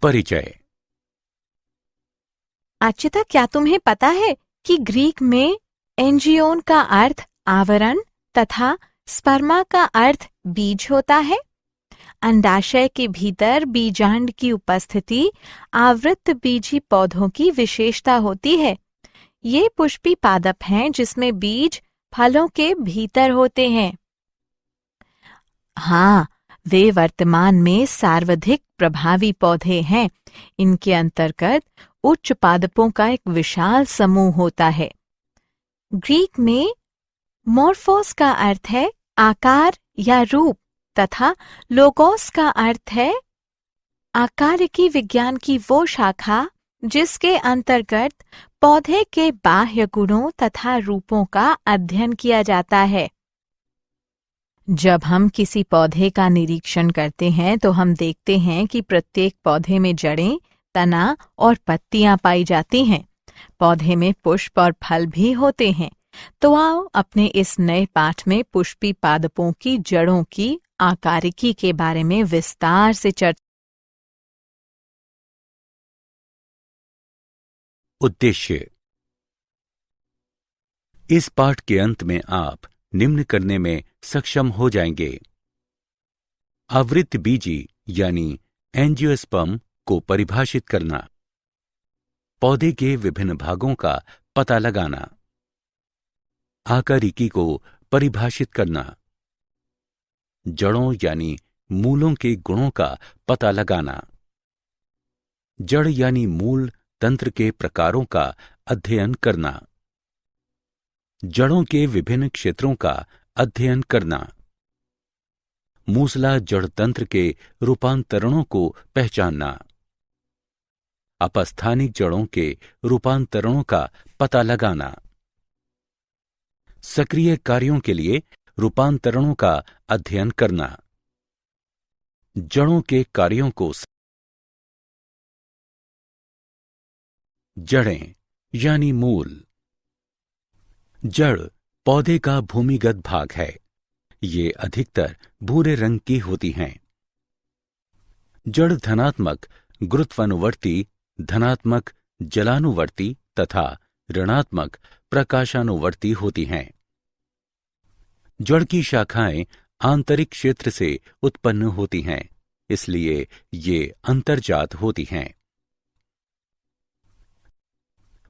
परिचय। अच्युता, क्या तुम्हें पता है कि ग्रीक में एंजियोन का अर्थ आवरण तथा स्पर्मा का अर्थ बीज होता है। अंडाशय के भीतर बीजांड की उपस्थिति आवृत बीजी पौधों की विशेषता होती है। ये पुष्पी पादप हैं जिसमें बीज फलों के भीतर होते हैं। हाँ, वे वर्तमान में सर्वाधिक प्रभावी पौधे हैं। इनके अंतर्गत उच्च पादपों का एक विशाल समूह होता है। ग्रीक में मोर्फोस का अर्थ है आकार या रूप तथा लोगोस का अर्थ है आकारिकी विज्ञान की वो शाखा जिसके अंतर्गत पौधे के बाह्य गुणों तथा रूपों का अध्ययन किया जाता है। जब हम किसी पौधे का निरीक्षण करते हैं तो हम देखते हैं कि प्रत्येक पौधे में जड़ें, तना और पत्तियां पाई जाती हैं। पौधे में पुष्प और फल भी होते हैं। तो आओ अपने इस नए पाठ में पुष्पी पादपों की जड़ों की आकारिकी के बारे में विस्तार से चर्चा। उद्देश्य। इस पाठ के अंत में आप निम्न करने में सक्षम हो जाएंगे। आवृत बीजी यानी एंजियोस्पर्म को परिभाषित करना, पौधे के विभिन्न भागों का पता लगाना, आकारिकी को परिभाषित करना, जड़ों यानी मूलों के गुणों का पता लगाना, जड़ यानी मूल तंत्र के प्रकारों का अध्ययन करना, जड़ों के विभिन्न क्षेत्रों का अध्ययन करना, मूसला जड़ तंत्र के रूपांतरणों को पहचानना, अपस्थानिक जड़ों के रूपांतरणों का पता लगाना, सक्रिय कार्यों के लिए रूपांतरणों का अध्ययन करना, जड़ों के कार्यों को। जड़ें यानी मूल। जड़ पौधे का भूमिगत भाग है। ये अधिकतर भूरे रंग की होती हैं। जड़ धनात्मक गुरुत्वानुवर्ती, धनात्मक जलानुवर्ती तथा ऋणात्मक प्रकाशानुवर्ती होती हैं। जड़ की शाखाएं आंतरिक क्षेत्र से उत्पन्न होती हैं, इसलिए ये अंतर्जात होती हैं।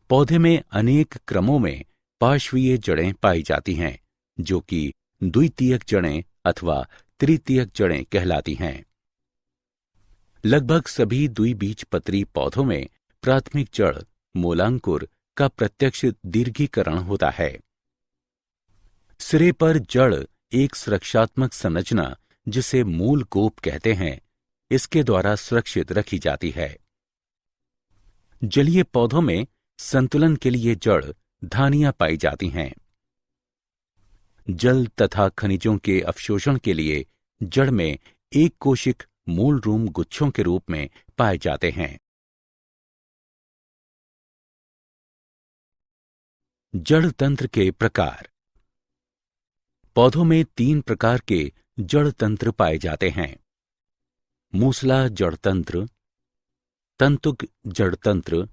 पौधे में अनेक क्रमों में पार्श्वीय जड़ें पाई जाती हैं, जो कि द्वितीयक जड़ें अथवा तृतीयक जड़ें कहलाती हैं। लगभग सभी द्विबीजपत्री पौधों में प्राथमिक जड़ मूलांकुर का प्रत्यक्ष दीर्घीकरण होता है। सिरे पर जड़ एक सुरक्षात्मक संरचना, जिसे मूल कोप कहते हैं, इसके द्वारा सुरक्षित रखी जाती है। जलीय पौधों में संतुलन के लिए जड़ धानियां पाई जाती हैं। जल तथा खनिजों के अवशोषण के लिए जड़ में एक कोशिक मूल रूम गुच्छों के रूप में पाए जाते हैं। जड़ तंत्र के प्रकार। पौधों में 3 प्रकार के जड़ तंत्र पाए जाते हैं: मूसला जड़ तंत्र, तंतुक जड़ तंत्र,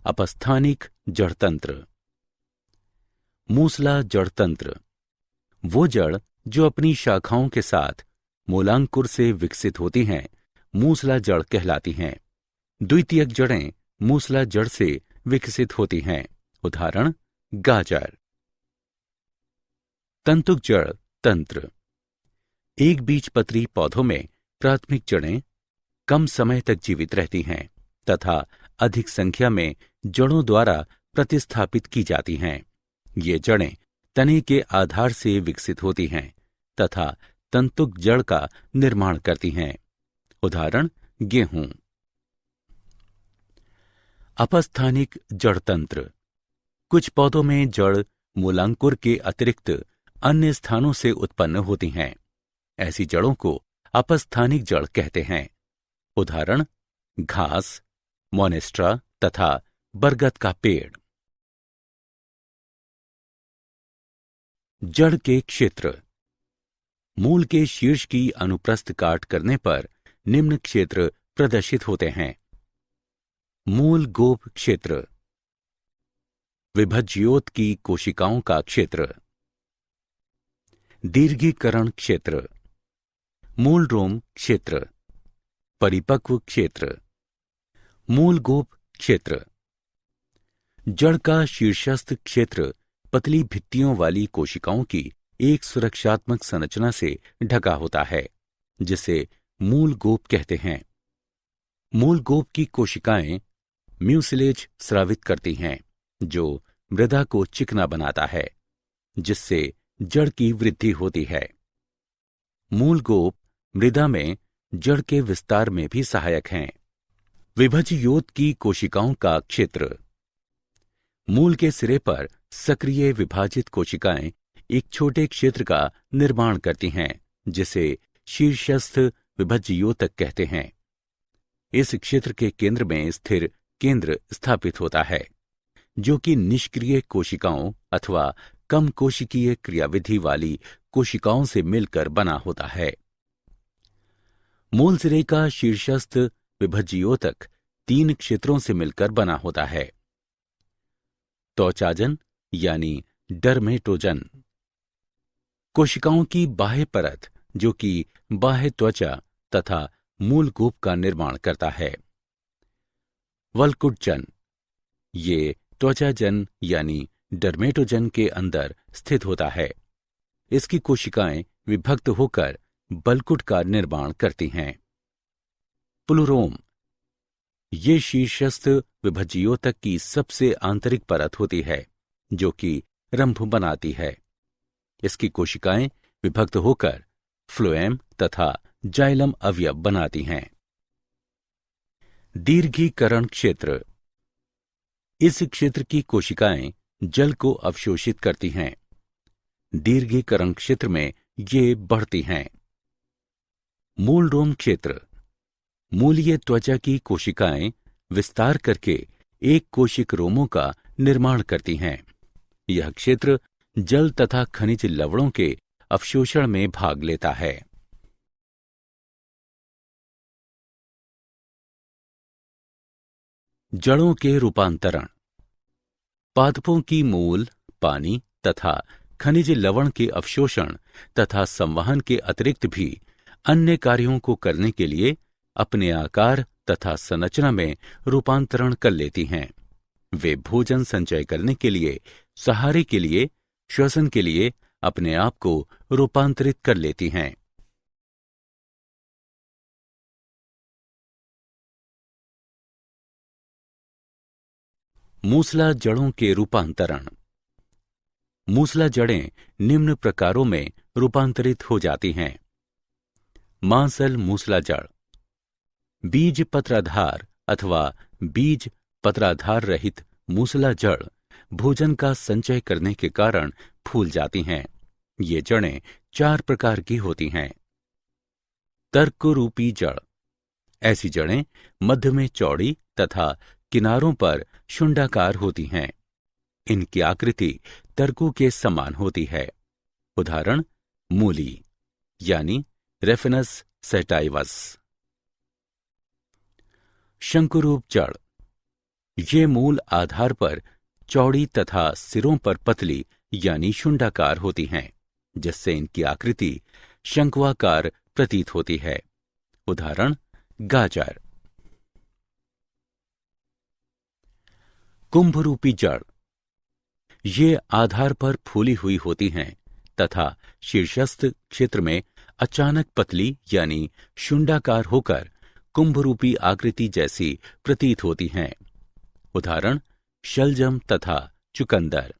अपस्थानिक जड़ तंत्र। मूसला जड़ तंत्र वो जड़ जो अपनी शाखाओं के साथ मूलांकुर से विकसित होती हैं, मूसला जड़ कहलाती हैं। द्वितीयक जड़ें मूसला जड़ से विकसित होती हैं। उदाहरण गाजर। तंतुक जड़ तंत्र। एक बीजपत्री पौधों में प्राथमिक जड़ें कम समय तक जीवित रहती हैं तथा अधिक संख्या में जड़ों द्वारा प्रतिस्थापित की जाती हैं। ये जड़ें तने के आधार से विकसित होती हैं तथा तंतुक जड़ का निर्माण करती हैं। उदाहरण गेहूं। अपस्थानिक जड़ तंत्र। कुछ पौधों में जड़ मूलांकुर के अतिरिक्त अन्य स्थानों से उत्पन्न होती हैं। ऐसी जड़ों को अपस्थानिक जड़ कहते हैं। उदाहरण घास, मोनेस्ट्रा तथा बरगद का पेड़। जड़ के क्षेत्र। मूल के शीर्ष की अनुप्रस्थ काट करने पर निम्न क्षेत्र प्रदर्शित होते हैं। मूल गोप क्षेत्र, विभज्योत की कोशिकाओं का क्षेत्र। दीर्घीकरण क्षेत्र, मूल रोम क्षेत्र, परिपक्व क्षेत्र। मूल गोप क्षेत्र, जड़ का शीर्षस्थ क्षेत्र पतली भित्तियों वाली कोशिकाओं की एक सुरक्षात्मक संरचना से ढका होता है, जिसे मूल गोप कहते हैं। मूल गोप की कोशिकाएं म्यूसिलेज स्रावित करती हैं, जो मृदा को चिकना बनाता है, जिससे जड़ की वृद्धि होती है। मूल गोप मृदा में जड़ के विस्तार में भी सहायक हैं। विभज्योत की कोशिकाओं का क्षेत्र, मूल के सिरे पर सक्रिय विभाजित कोशिकाएं एक छोटे क्षेत्र का निर्माण करती हैं, जिसे शीर्षस्थ विभज्योतक कहते हैं। इस क्षेत्र के केंद्र में स्थिर केंद्र स्थापित होता है, जो कि निष्क्रिय कोशिकाओं अथवा कम कोशिकीय क्रियाविधि वाली कोशिकाओं से मिलकर बना होता है। मूल सिरे का शीर्षस्थ विभज्योतक 3 क्षेत्रों से मिलकर बना होता है। त्वचाजन यानी डर्मेटोजन, कोशिकाओं की बाह्य परत जो कि बाह्य त्वचा तथा मूल गोप का निर्माण करता है। वल्कुटजन, ये त्वचाजन यानी डर्मेटोजन के अंदर स्थित होता है। इसकी कोशिकाएं विभक्त होकर बल्कुट का निर्माण करती हैं। प्लूरोम, ये शीर्षस्थ विभज्योतक की सबसे आंतरिक परत होती है, जो कि रंभ बनाती है। इसकी कोशिकाएं विभक्त होकर फ्लोएम तथा जाइलम अवयव बनाती हैं। दीर्घीकरण क्षेत्र, इस क्षेत्र की कोशिकाएं जल को अवशोषित करती हैं। दीर्घीकरण क्षेत्र में ये बढ़ती हैं। मूल रोम क्षेत्र, मूलीय त्वचा की कोशिकाएं विस्तार करके एक कोशिक रोमों का निर्माण करती हैं। यह क्षेत्र जल तथा खनिज लवणों के अवशोषण में भाग लेता है। जड़ों के रूपांतरण, पादपों की मूल, पानी तथा खनिज लवण के अवशोषण तथा संवहन के अतिरिक्त भी अन्य कार्यों को करने के लिए अपने आकार तथा संरचना में रूपांतरण कर लेती हैं। वे भोजन संचय करने के लिए, सहारे के लिए, श्वसन के लिए अपने आप को रूपांतरित कर लेती हैं। मूसला जड़ों के रूपांतरण, मूसला जड़ें निम्न प्रकारों में रूपांतरित हो जाती हैं। मांसल मूसला जड़, बीज पत्राधार अथवा बीज पत्राधार रहित मूसला जड़ भोजन का संचय करने के कारण फूल जाती हैं। ये जड़ें 4 प्रकार की होती हैं। तर्करूपी जड़, ऐसी जड़ें मध्य में चौड़ी तथा किनारों पर शुंडाकार होती हैं। इनकी आकृति तर्कू के समान होती है। उदाहरण मूली यानी रेफिनस सेटाइवस। शंकुरूप जड़, ये मूल आधार पर चौड़ी तथा सिरों पर पतली यानी शुंडाकार होती हैं, जिससे इनकी आकृति शंक्वाकार प्रतीत होती है। उदाहरण गाजर। कुंभरूपी जड़, ये आधार पर फूली हुई होती हैं तथा शीर्षस्थ क्षेत्र में अचानक पतली यानी शुंडाकार होकर कुंभरूपी आकृति जैसी प्रतीत होती हैं। उदाहरण शलजम तथा चुकंदर।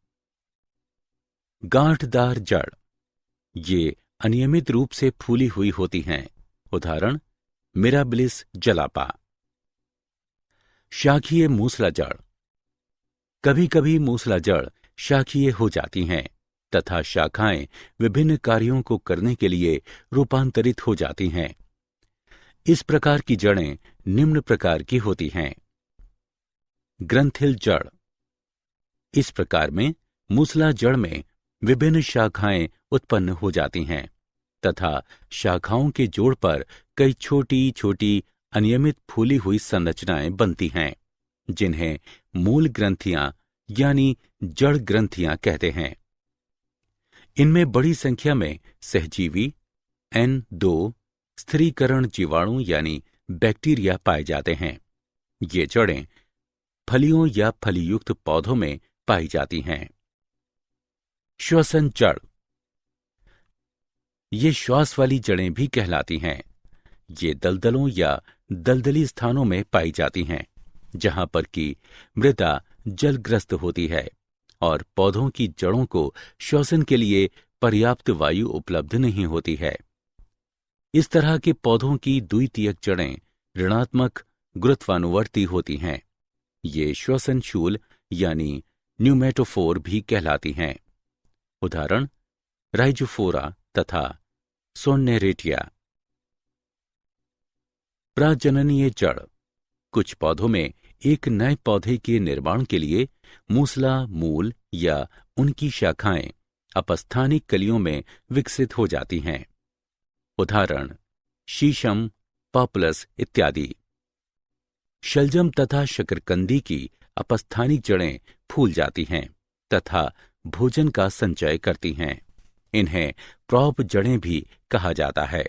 गांठदार जड़, ये अनियमित रूप से फूली हुई होती हैं। उदाहरण मिराबिलिस जलापा। शाखीय मूसला जड़, कभी कभी मूसला जड़ शाखीय हो जाती हैं तथा शाखाएं विभिन्न कार्यों को करने के लिए रूपांतरित हो जाती हैं। इस प्रकार की जड़ें निम्न प्रकार की होती हैं। ग्रंथिल जड़, इस प्रकार में मूसला जड़ में विभिन्न शाखाएं उत्पन्न हो जाती हैं तथा शाखाओं के जोड़ पर कई छोटी छोटी अनियमित फूली हुई संरचनाएं बनती हैं, जिन्हें मूल ग्रंथियां यानी जड़ ग्रंथियां कहते हैं। इनमें बड़ी संख्या में सहजीवी N2 स्थिरीकरण जीवाणु यानी बैक्टीरिया पाए जाते हैं। ये जड़ें फलियों या फलीयुक्त पौधों में पाई जाती हैं। श्वसन जड़, ये श्वास वाली जड़ें भी कहलाती हैं। ये दलदलों या दलदली स्थानों में पाई जाती हैं, जहां पर कि मृदा जलग्रस्त होती है और पौधों की जड़ों को श्वसन के लिए पर्याप्त वायु उपलब्ध नहीं होती है। इस तरह के पौधों की द्वितीयक जड़ें ऋणात्मक गुरुत्वानुवर्ती होती हैं। ये श्वसनशूल यानी न्यूमेटोफोर भी कहलाती हैं। उदाहरण राइजोफोरा तथा सोन्नेरेटिया। प्रजननीय जड़, कुछ पौधों में एक नए पौधे के निर्माण के लिए मूसला मूल या उनकी शाखाएं अपस्थानिक कलियों में विकसित हो जाती हैं। उदाहरण शीशम, पॉपुलस इत्यादि। शलजम तथा शकरकंदी की अपस्थानिक जड़ें फूल जाती हैं तथा भोजन का संचय करती हैं। इन्हें प्रॉप जड़ें भी कहा जाता है।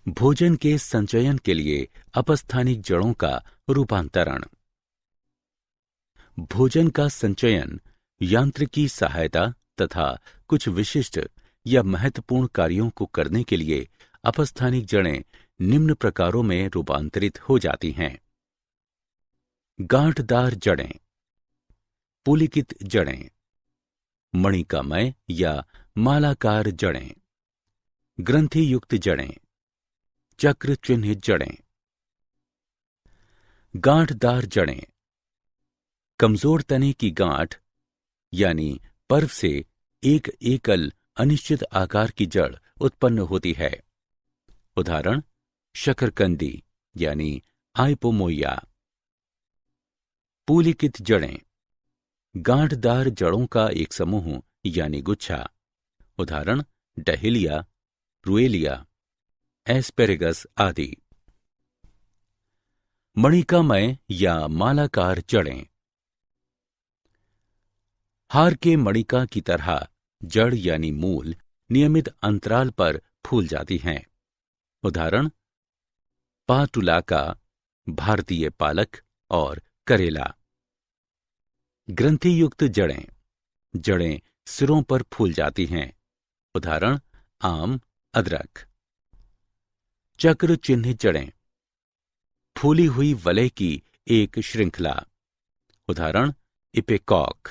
भोजन के संचयन के लिए अपस्थानिक जड़ों का रूपांतरण। भोजन का संचयन यांत्रिकी सहायता तथा कुछ विशिष्ट या महत्वपूर्ण कार्यों को करने के लिए अपस्थानिक जड़ें निम्न प्रकारों में रूपांतरित हो जाती हैं। गांठदार जड़ें, पुलिकित जड़ें, मणिकामय या मालाकार जड़ें, ग्रंथि युक्त जड़ें, चक्र चिन्हित जड़ें। गांठदार जड़ें, कमजोर तने की गांठ यानी पर्व से एक एकल अनिश्चित आकार की जड़ उत्पन्न होती है। उदाहरण शकरकंदी यानी आइपोमोइया। पुलिकित जड़ें, गांठदार जड़ों का एक समूह यानी गुच्छा। उदाहरण डहेलिया, रुएलिया, एस्पेरेगस आदि। मणिकामय या मालाकार जड़ें, हार के मणिका की तरह जड़ यानी मूल नियमित अंतराल पर फूल जाती हैं। उदाहरण पाटुलाका, भारतीय पालक और करेला। ग्रंथि युक्त जड़ें, जड़ें सिरों पर फूल जाती हैं। उदाहरण आम, अदरक। चक्र चिन्हित जड़ें, फूली हुई वलय की एक श्रृंखला। उदाहरण इपेकॉक।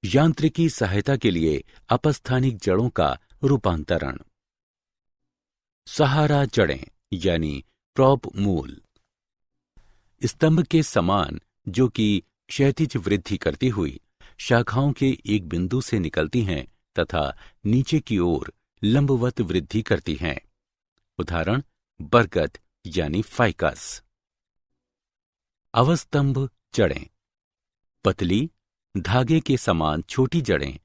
यांत्रिकी सहायता के लिए अपस्थानिक जड़ों का रूपांतरण। सहारा जड़ें यानी प्रॉप मूल, स्तंभ के समान जो कि क्षैतिज वृद्धि करती हुई शाखाओं के एक बिंदु से निकलती हैं तथा नीचे की ओर लंबवत वृद्धि करती हैं। उदाहरण बरगद यानी फाइकस। अवस्तंभ जड़ें, पतली धागे के समान छोटी जड़ें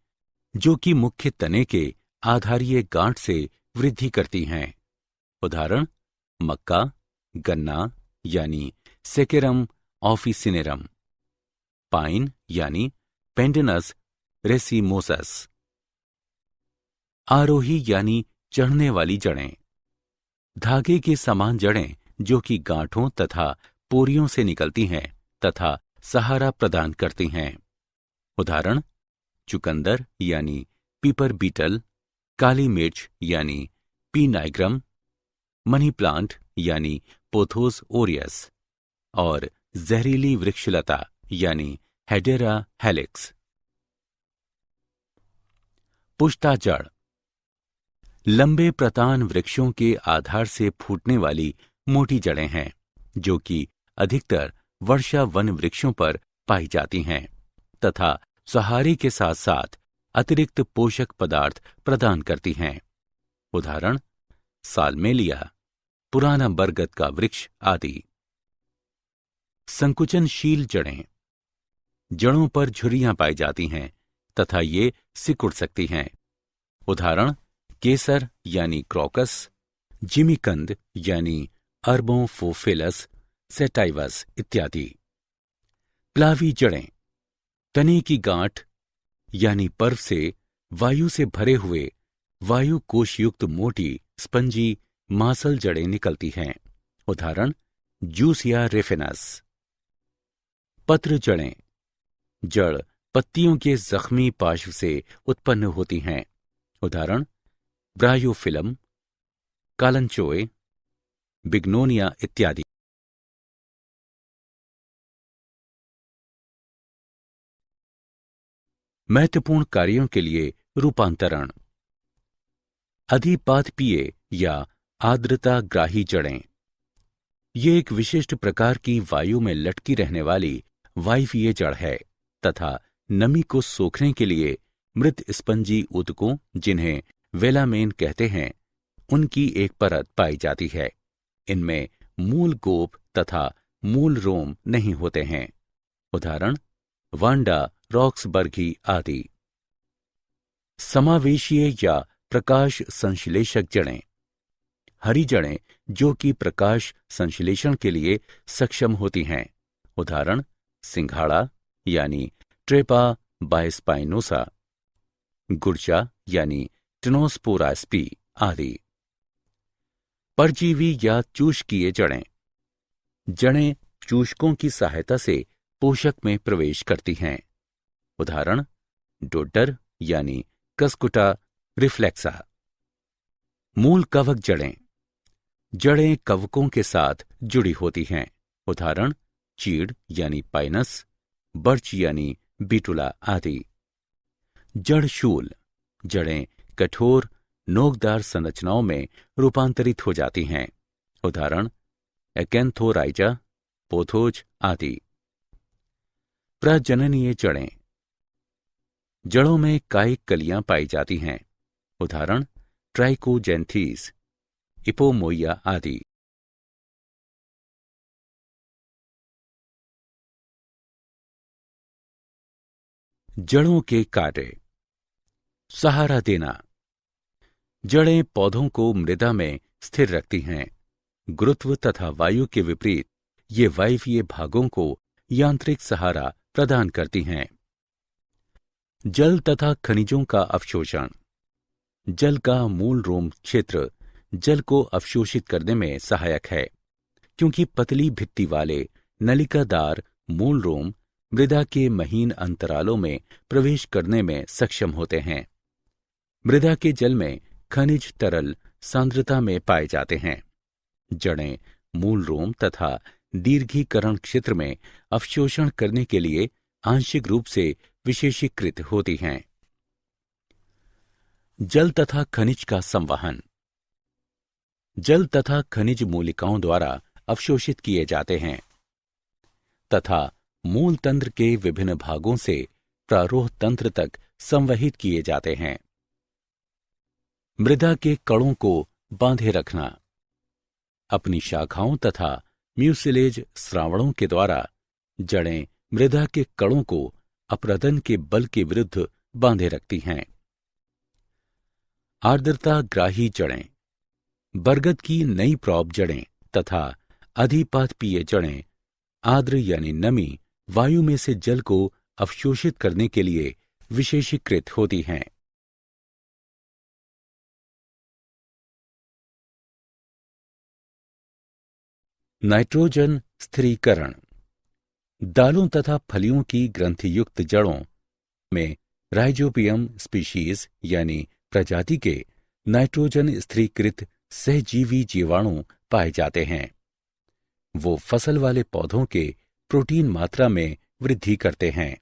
जो कि मुख्य तने के आधारीय गांठ से वृद्धि करती हैं। उदाहरण मक्का, गन्ना यानी सेकेरम ऑफिसिनेरम, पाइन यानी पेंडेनस रेसिमोसस। आरोही यानी चढ़ने वाली जड़ें, धागे के समान जड़ें जो कि गांठों तथा पोरियों से निकलती हैं तथा सहारा प्रदान करती हैं। उदाहरण चुकंदर यानी पीपर बीटल, काली मिर्च यानी पी नाइग्रम, मनी प्लांट यानी पोथोस ओरियस और जहरीली वृक्षलता यानी हेडेरा हेलिक्स। पुष्टा जड़, लंबे प्रतान वृक्षों के आधार से फूटने वाली मोटी जड़ें हैं जो कि अधिकतर वर्षा वन वृक्षों पर पाई जाती हैं तथा सहारे के साथ साथ अतिरिक्त पोषक पदार्थ प्रदान करती हैं। उदाहरण सालमेलिया, पुराना बरगद का वृक्ष आदि। संकुचनशील जड़ें। जड़ों पर झुर्रियां पाई जाती हैं तथा ये सिकुड़ सकती हैं। उदाहरण केसर यानी क्रोकस, जिमीकंद यानी अर्बोफोफिलस सेटाइवस इत्यादि। प्लावी जड़ें, तने की गांठ यानी पर्व से वायु से भरे हुए वायु कोश युक्त मोटी स्पंजी मांसल जड़ें निकलती हैं। उदाहरण जूसिया रेफिनस। पत्र जड़ें, जड़ पत्तियों के जख्मी पार्श्व से उत्पन्न होती हैं। उदाहरण ब्रायोफिलम, कालंचोए, बिग्नोनिया इत्यादि। महत्वपूर्ण कार्यों के लिए रूपांतरण। अधिपादपीय या आर्द्रताग्राही जड़ें, ये एक विशिष्ट प्रकार की वायु में लटकी रहने वाली वायवीय जड़ है तथा नमी को सोखने के लिए मृत स्पंजी ऊतकों, जिन्हें वेलामेन कहते हैं, उनकी एक परत पाई जाती है। इनमें मूल गोप तथा मूल रोम नहीं होते हैं। उदाहरण वांडा रॉक्सबर्गी आदि। समावेशीय या प्रकाश संश्लेषक जड़ें, हरी जड़ें जो कि प्रकाश संश्लेषण के लिए सक्षम होती हैं। उदाहरण सिंघाड़ा यानी ट्रेपा बायस्पाइनोसा, गुर्जा यानी टिनोस्पोरा स्पी आदि। परजीवी या चूषकीय जड़ें, जड़ें चूषकों की सहायता से पोषक में प्रवेश करती हैं। उदाहरण डोडर यानी कस्कुटा रिफ्लेक्सा। मूल कवक जड़ें, जड़ें कवकों के साथ जुड़ी होती हैं। उदाहरण चीड़ यानी पाइनस, बर्च यानी बिटुला आदि। जड़शूल, जड़ें कठोर नोकदार संरचनाओं में रूपांतरित हो जाती हैं। उदाहरण एकैंथोराइजा, पोथोज आदि। प्रजननीय जड़ें, जड़ों में कायिक कलियां पाई जाती हैं। उदाहरण ट्राइकोजेंथीस, इपोमोइया आदि। जड़ों के कार्य। सहारा देना, जड़ें पौधों को मृदा में स्थिर रखती हैं। गुरुत्व तथा वायु के विपरीत ये वायवीय भागों को यांत्रिक सहारा प्रदान करती हैं। जल तथा खनिजों का अवशोषण, जल का मूल रोम क्षेत्र जल को अवशोषित करने में सहायक है, क्योंकि पतली भित्ति वाले नलिकादार मूल रोम मृदा के महीन अंतरालों में प्रवेश करने में सक्षम होते हैं। मृदा के जल में खनिज तरल सांद्रता में पाए जाते हैं। जड़ें मूल रोम तथा दीर्घीकरण क्षेत्र में अवशोषण करने के लिए आंशिक रूप से विशेषीकृत होती हैं। जल तथा खनिज का संवहन, जल तथा खनिज मूलिकाओं द्वारा अवशोषित किए जाते हैं तथा मूल तंत्र के विभिन्न भागों से प्रारोह तंत्र तक संवहित किए जाते हैं। मृदा के कणों को बांधे रखना, अपनी शाखाओं तथा म्यूसिलेज श्रावणों के द्वारा जड़ें मृदा के कणों को अपरदन के बल के विरुद्ध बांधे रखती हैं। आर्द्रताग्राही जड़ें, बरगद की नई प्रॉप जड़ें तथा अधिपादपीय जड़ें आर्द्र यानी नमी वायु में से जल को अवशोषित करने के लिए विशेषीकृत होती हैं। नाइट्रोजन स्थिरीकरण, दालों तथा फलियों की ग्रंथियुक्त जड़ों में राइजोबियम स्पीशीज यानी प्रजाति के नाइट्रोजन स्थिरीकृत सहजीवी जीवाणु पाए जाते हैं। वो फसल वाले पौधों के प्रोटीन मात्रा में वृद्धि करते हैं।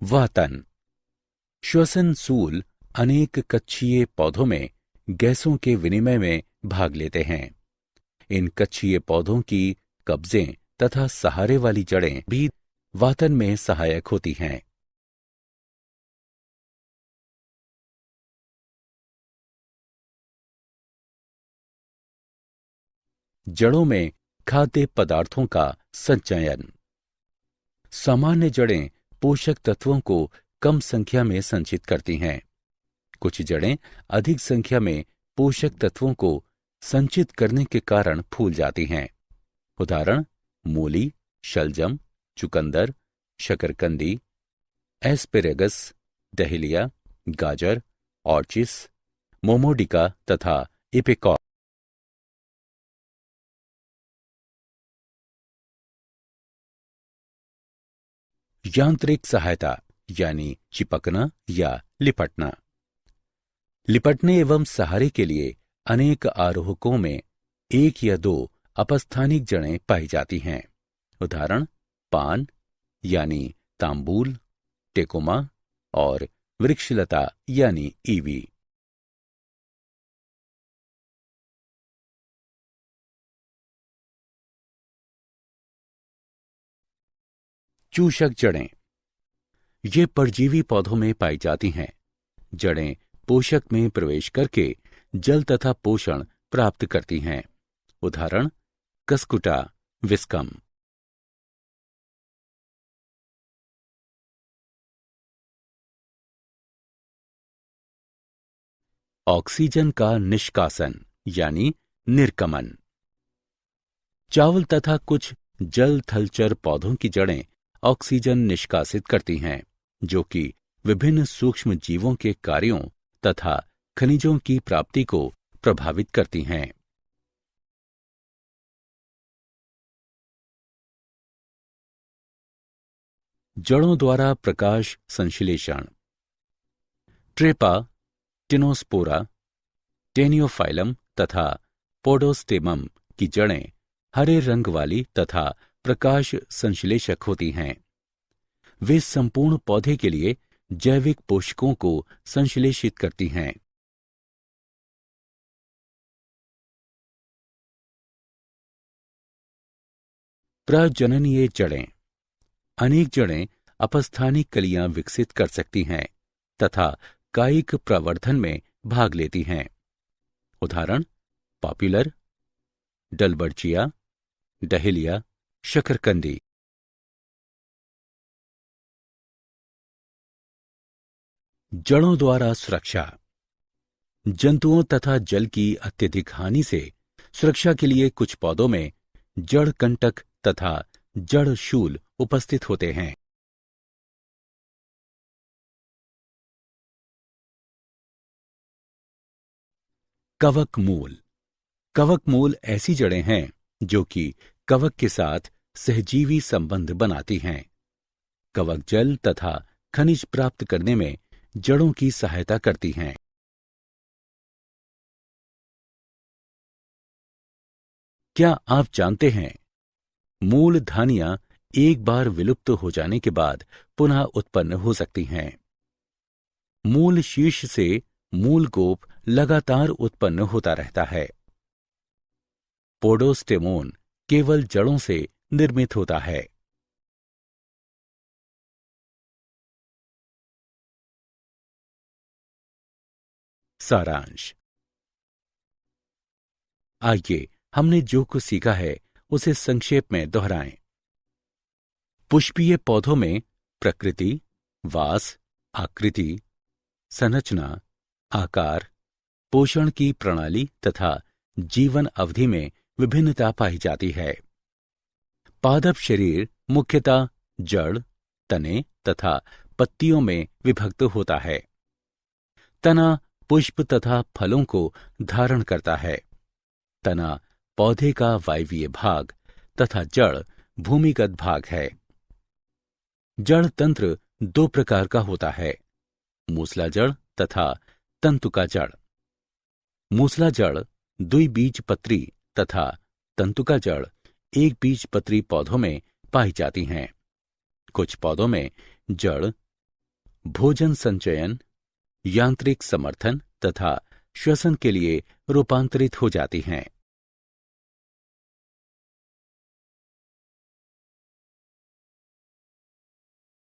वातन, श्वसन सूल अनेक कक्षीय पौधों में गैसों के विनिमय में भाग लेते हैं। इन कक्षीय पौधों की कब्जें तथा सहारे वाली जड़ें भी वातन में सहायक होती हैं। जड़ों में खाद्य पदार्थों का संचयन। सामान्य जड़ें पोषक तत्वों को कम संख्या में संचित करती हैं। कुछ जड़ें अधिक संख्या में पोषक तत्वों को संचित करने के कारण फूल जाती हैं। उदाहरण मूली, शलजम, चुकंदर, शकरकंदी, एस्पेरेगस, डहेलिया, गाजर, ऑर्चिस, मोमोडिका तथा इपेकॉ। यांत्रिक सहायता यानी चिपकना या लिपटना। लिपटने एवं सहारे के लिए अनेक आरोहकों में एक या दो अपस्थानिक जड़ें पाई जाती हैं। उदाहरण पान यानी तांबूल, टेकोमा और वृक्षलता यानी ईवी। चूषक जड़ें ये परजीवी पौधों में पाई जाती हैं। जड़ें पोषक में प्रवेश करके जल तथा पोषण प्राप्त करती हैं। उदाहरण कस्कुटा विस्कम। ऑक्सीजन का निष्कासन यानी निर्गमन। चावल तथा कुछ जल थलचर पौधों की जड़ें ऑक्सीजन निष्कासित करती हैं, जो कि विभिन्न सूक्ष्म जीवों के कार्यों तथा खनिजों की प्राप्ति को प्रभावित करती हैं। जड़ों द्वारा प्रकाश संश्लेषण। ट्रेपा, टिनोस्पोरा, टेनियोफाइलम तथा पोडोस्टेमम की जड़ें हरे रंग वाली तथा प्रकाश संश्लेषक होती हैं। वे संपूर्ण पौधे के लिए जैविक पोषकों को संश्लेषित करती हैं। प्रजननीय जड़ें। अनेक जड़ें अपस्थानिक कलियां विकसित कर सकती हैं तथा कायिक प्रवर्धन में भाग लेती हैं। उदाहरण पॉपुलर, डलबर्चिया, डहेलिया, शकरकंदी। जड़ों द्वारा सुरक्षा। जंतुओं तथा जल की अत्यधिक हानि से सुरक्षा के लिए कुछ पौधों में जड़ कंटक तथा जड़ शूल उपस्थित होते हैं। कवक मूल। कवक मूल ऐसी जड़ें हैं जो कि कवक के साथ सहजीवी संबंध बनाती हैं। कवक जल तथा खनिज प्राप्त करने में जड़ों की सहायता करती हैं। क्या आप जानते हैं मूलधानियां एक बार विलुप्त हो जाने के बाद पुनः उत्पन्न हो सकती हैं। मूल शीर्ष से मूल गोप लगातार उत्पन्न होता रहता है। पोडोस्टेमोन केवल जड़ों से निर्मित होता है। सारांश। आइए हमने जो कुछ सीखा है उसे संक्षेप में दोहराएं। पुष्पीय पौधों में प्रकृति, वास, आकृति, संरचना, आकार, पोषण की प्रणाली तथा जीवन अवधि में विभिन्नता पाई जाती है। पादप शरीर मुख्यतः जड़, तने तथा पत्तियों में विभक्त होता है। तना पुष्प तथा फलों को धारण करता है। तना पौधे का वायवीय भाग तथा जड़ भूमिगत भाग है। जड़ तंत्र दो प्रकार का होता है, मूसला जड़ तथा तंतुका जड़। मूसला जड़ द्विबीजपत्री तथा तंतुका जड़ एक बीजपत्री पौधों में पाई जाती हैं। कुछ पौधों में जड़ भोजन संचयन, यांत्रिक समर्थन तथा श्वसन के लिए रूपांतरित हो जाती हैं।